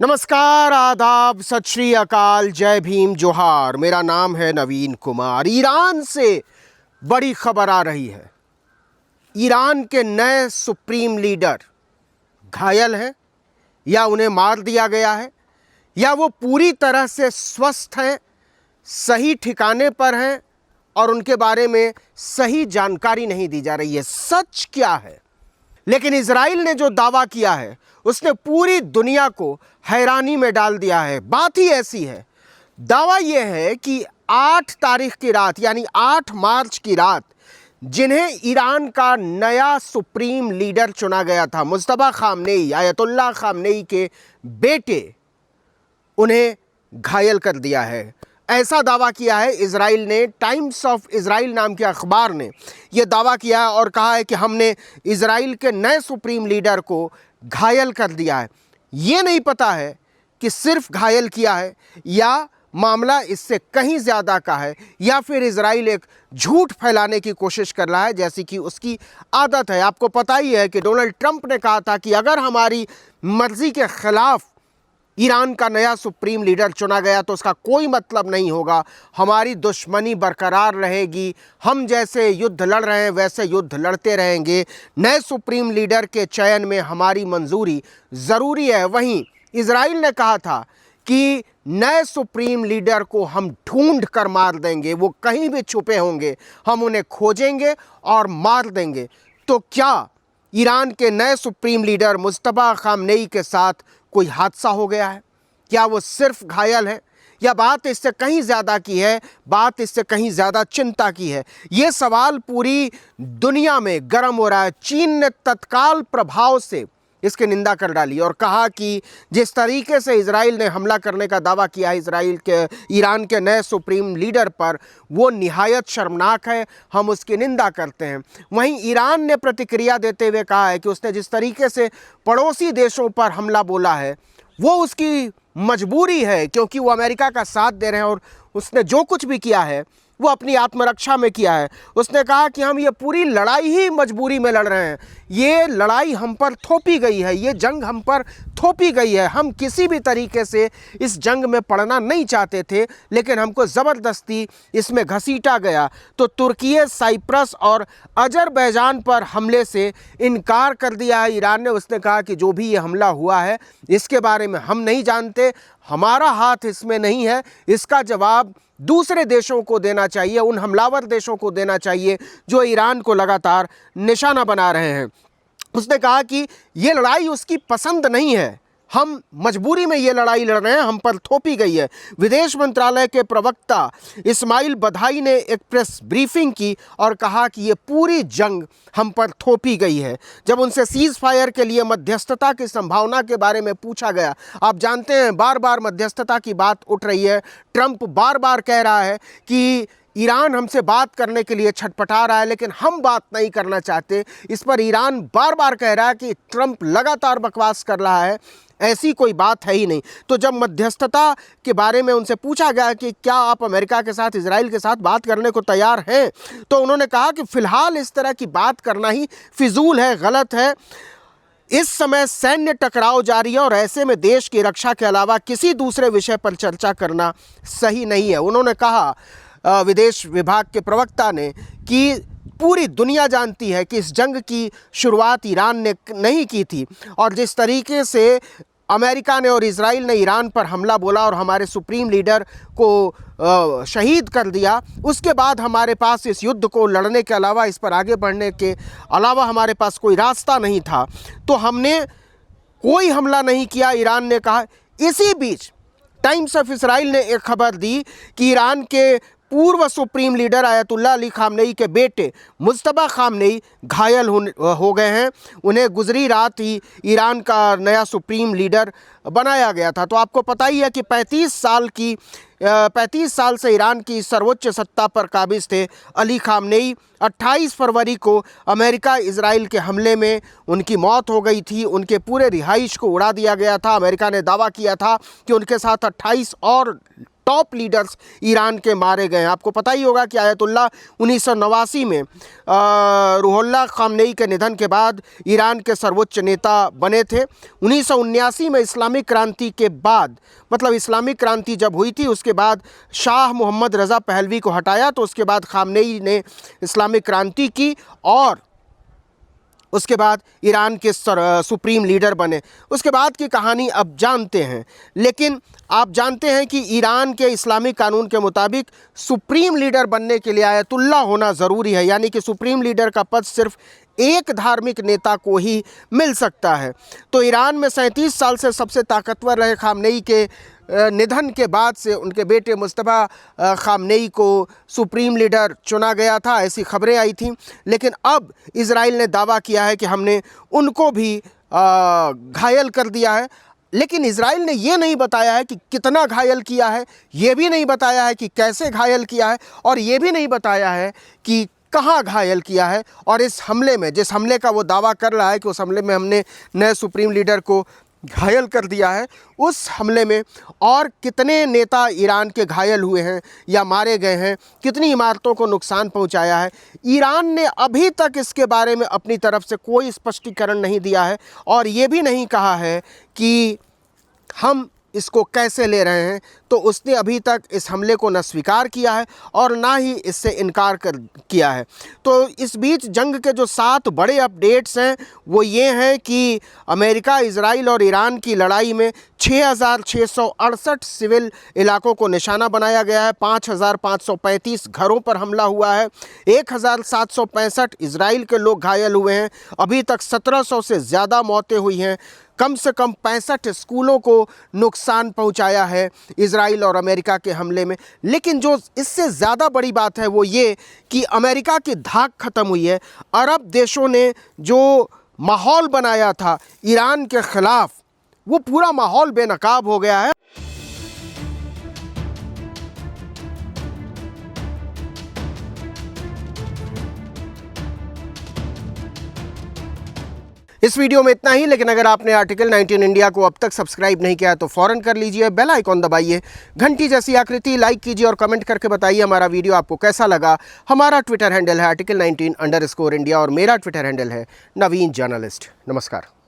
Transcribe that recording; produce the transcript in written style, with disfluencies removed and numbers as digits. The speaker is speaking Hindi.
नमस्कार, आदाब, सत श्री अकाल, जय भीम, जोहार। मेरा नाम है नवीन कुमार। ईरान से बड़ी खबर आ रही है। ईरान के नए सुप्रीम लीडर घायल हैं या उन्हें मार दिया गया है या वो पूरी तरह से स्वस्थ हैं, सही ठिकाने पर हैं और उनके बारे में सही जानकारी नहीं दी जा रही है। सच क्या है? लेकिन इजराइल ने जो दावा किया है उसने पूरी दुनिया को हैरानी में डाल दिया है। बात ही ऐसी है। दावा यह है कि 8 तारीख की रात यानी 8 मार्च की रात जिन्हें ईरान का नया सुप्रीम लीडर चुना गया था, मुस्तफा खामनेई, आयतुल्लाह खामनेई के बेटे, उन्हें घायल कर दिया है। ऐसा दावा किया है इजराइल ने। टाइम्स ऑफ इजराइल नाम के अखबार ने यह दावा किया है और कहा है कि हमने इजराइल के नए सुप्रीम लीडर को घायल कर दिया है। ये नहीं पता है कि सिर्फ घायल किया है या मामला इससे कहीं ज़्यादा का है या फिर इजराइल एक झूठ फैलाने की कोशिश कर रहा है, जैसी कि उसकी आदत है। आपको पता ही है कि डोनाल्ड ट्रंप ने कहा था कि अगर हमारी मर्जी के खिलाफ ईरान का नया सुप्रीम लीडर चुना गया तो उसका कोई मतलब नहीं होगा, हमारी दुश्मनी बरकरार रहेगी, हम जैसे युद्ध लड़ रहे हैं वैसे युद्ध लड़ते रहेंगे, नए सुप्रीम लीडर के चयन में हमारी मंजूरी ज़रूरी है। वहीं इजराइल ने कहा था कि नए सुप्रीम लीडर को हम ढूंढ कर मार देंगे, वो कहीं भी छुपे होंगे, हम उन्हें खोजेंगे और मार देंगे। तो क्या ईरान के नए सुप्रीम लीडर मुस्तफा खामनेई के साथ कोई हादसा हो गया है? क्या वो सिर्फ घायल है या बात इससे कहीं ज़्यादा की है, बात इससे कहीं ज़्यादा चिंता की है? ये सवाल पूरी दुनिया में गर्म हो रहा है। चीन ने तत्काल प्रभाव से इसकी निंदा कर डाली और कहा कि जिस तरीके से इजराइल ने हमला करने का दावा किया है ईरान के नए सुप्रीम लीडर पर, वो निहायत शर्मनाक है, हम उसकी निंदा करते हैं। वहीं ईरान ने प्रतिक्रिया देते हुए कहा है कि उसने जिस तरीके से पड़ोसी देशों पर हमला बोला है वो उसकी मजबूरी है, क्योंकि वो अमेरिका का साथ दे रहे हैं और उसने जो कुछ भी किया है वो अपनी आत्मरक्षा में किया है। उसने कहा कि हम ये पूरी लड़ाई ही मजबूरी में लड़ रहे हैं, ये लड़ाई हम पर थोपी गई है, ये जंग हम पर थोपी गई है, हम किसी भी तरीके से इस जंग में पड़ना नहीं चाहते थे लेकिन हमको ज़बरदस्ती इसमें घसीटा गया। तो तुर्की, साइप्रस और अजरबैजान पर हमले से इनकार कर दिया है ईरान ने। उसने कहा कि जो भी ये हमला हुआ है इसके बारे में हम नहीं जानते, हमारा हाथ इसमें नहीं है, इसका जवाब दूसरे देशों को देना चाहिए, उन हमलावर देशों को देना चाहिए जो ईरान को लगातार निशाना बना रहे हैं। उसने कहा कि ये लड़ाई उसकी पसंद नहीं है, हम मजबूरी में ये लड़ाई लड़ रहे हैं, हम पर थोपी गई है। विदेश मंत्रालय के प्रवक्ता इस्माइल बधाई ने एक प्रेस ब्रीफिंग की और कहा कि ये पूरी जंग हम पर थोपी गई है। जब उनसे सीज़ फायर के लिए मध्यस्थता की संभावना के बारे में पूछा गया, आप जानते हैं बार बार मध्यस्थता की बात उठ रही है। ट्रंप बार बार कह रहा है कि ईरान हमसे बात करने के लिए छटपटा रहा है लेकिन हम बात नहीं करना चाहते। इस पर ईरान बार बार कह रहा है कि ट्रंप लगातार बकवास कर रहा है, ऐसी कोई बात है ही नहीं। तो जब मध्यस्थता के बारे में उनसे पूछा गया कि क्या आप अमेरिका के साथ, इजराइल के साथ बात करने को तैयार हैं, तो उन्होंने कहा कि फ़िलहाल इस तरह की बात करना ही फिजूल है, गलत है। इस समय सैन्य टकराव जारी है और ऐसे में देश की रक्षा के अलावा किसी दूसरे विषय पर चर्चा करना सही नहीं है। उन्होंने कहा, विदेश विभाग के प्रवक्ता ने, कि पूरी दुनिया जानती है कि इस जंग की शुरुआत ईरान ने नहीं की थी और जिस तरीके से अमेरिका ने और इजराइल ने ईरान पर हमला बोला और हमारे सुप्रीम लीडर को शहीद कर दिया, उसके बाद हमारे पास इस युद्ध को लड़ने के अलावा, इस पर आगे बढ़ने के अलावा हमारे पास कोई रास्ता नहीं था, तो हमने कोई हमला नहीं किया, ईरान ने कहा। इसी बीच टाइम्स ऑफ इजराइल ने एक खबर दी कि ईरान के पूर्व supreme leader Ayatollah Ali Khamenei के बेटे मुस्तफा खामनेई घायल हो गए हैं। उन्हें गुजरी रात ही ईरान का नया सुप्रीम लीडर बनाया गया था। तो आपको पता ही है कि 35 साल से ईरान की सर्वोच्च सत्ता पर काबिज थे अली खामनेई। 28 फरवरी को अमेरिका इजराइल के हमले में उनकी मौत हो गई थी, उनके पूरे रिहाइश को उड़ा दिया गया था। अमेरिका ने दावा किया था कि उनके साथ 28 और टॉप लीडर्स ईरान के मारे गए हैं। आपको पता ही होगा कि आयतुल्लाह 1989 में रूहुल्लाह ख़ामनेई के निधन के बाद ईरान के सर्वोच्च नेता बने थे। 1979 में इस्लामिक क्रांति के बाद, मतलब इस्लामिक क्रांति जब हुई थी उसके बाद शाह मोहम्मद रज़ा पहलवी को हटाया, तो उसके बाद ख़ामनेई ने इस्लामिक क्रांति की और उसके बाद ईरान के सुप्रीम लीडर बने। उसके बाद की कहानी अब जानते हैं, लेकिन आप जानते हैं कि ईरान के इस्लामिक कानून के मुताबिक सुप्रीम लीडर बनने के लिए आयतुल्लाह होना ज़रूरी है, यानी कि सुप्रीम लीडर का पद सिर्फ एक धार्मिक नेता को ही मिल सकता है। तो ईरान में 37 साल से सबसे ताकतवर रहे ख़ामनेई के निधन के बाद से उनके बेटे मुस्तफ़ा ख़ामनेई को सुप्रीम लीडर चुना गया था, ऐसी खबरें आई थीं। लेकिन अब इज़राइल ने दावा किया है कि हमने उनको भी घायल कर दिया है, लेकिन इज़राइल ने ये नहीं बताया है कि कितना घायल किया है, ये भी नहीं बताया है कि कैसे घायल किया है, और ये भी नहीं बताया है कि कहाँ घायल किया है। और इस हमले में, जिस हमले का वो दावा कर रहा है कि उस हमले में हमने नए सुप्रीम लीडर को घायल कर दिया है, उस हमले में और कितने नेता ईरान के घायल हुए हैं या मारे गए हैं, कितनी इमारतों को नुकसान पहुंचाया है, ईरान ने अभी तक इसके बारे में अपनी तरफ से कोई स्पष्टीकरण नहीं दिया है और ये भी नहीं कहा है कि हम इसको कैसे ले रहे हैं। तो उसने अभी तक इस हमले को न स्वीकार किया है और ना ही इससे इनकार किया है। तो इस बीच जंग के जो 7 बड़े अपडेट्स हैं वो ये हैं कि अमेरिका, इजराइल और ईरान की लड़ाई में 6,668 सिविल इलाकों को निशाना बनाया गया है, 5,535 घरों पर हमला हुआ है, 1,765 इजराइल के लोग घायल हुए हैं, अभी तक 1700 से ज़्यादा मौतें हुई हैं, कम से कम 65 स्कूलों को नुकसान पहुंचाया है इजराइल और अमेरिका के हमले में। लेकिन जो इससे ज़्यादा बड़ी बात है वो ये कि अमेरिका की धाक ख़त्म हुई है। अरब देशों ने जो माहौल बनाया था ईरान के ख़िलाफ़, वो पूरा माहौल बेनकाब हो गया है। इस वीडियो में इतना ही, लेकिन अगर आपने आर्टिकल 19 इंडिया को अब तक सब्सक्राइब नहीं किया है तो फ़ौरन कर लीजिए, बेल आइकॉन दबाइए, घंटी जैसी आकृति लाइक कीजिए और कमेंट करके बताइए हमारा वीडियो आपको कैसा लगा। हमारा ट्विटर हैंडल है article19_India और मेरा ट्विटर हैंडल है नवीन जर्नलिस्ट। नमस्कार।